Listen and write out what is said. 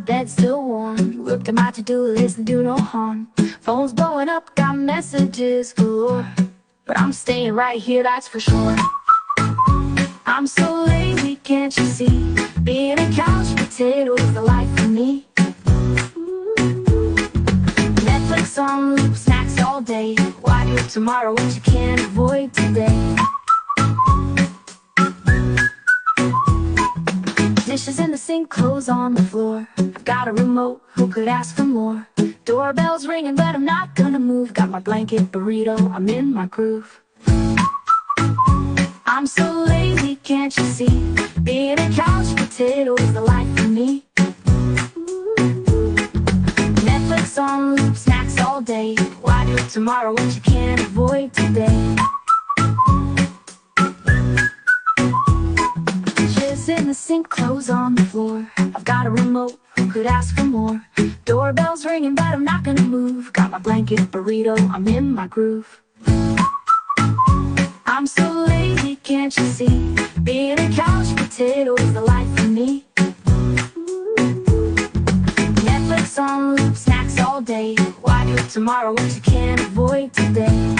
bed still warm. Looked at my to-do list and do no harm. Phone's blowing up, got messages galore. But I'm staying right here, that's for sure. I'm so lazy, can't you see? Being a couch potato is the life for me. Netflix on loop, snacks all day. Why do it tomorrow what you can't avoid today? Dishes in the sink, clothes on the floor. I've got a remote, who could ask for more? Doorbell's ringing, but I'm not gonna move. Got my blanket burrito, I'm in my groove. I'm so lazy, can't you see? Being a couch potato is the life for me. Netflix on loop, snacks all day. Why do it tomorrow what you can't avoid today? Dishes in the sink, clothes on the floor. I've got a remote, who could ask for more? Doorbell's ringing, but I'm not gonna move. Got my blanket burrito, I'm in my groove. I'm so lazy, can't you see? Being a couch potato is the life for me. Netflix on loop, snacks all day. Why do it tomorrow what you can't avoid today?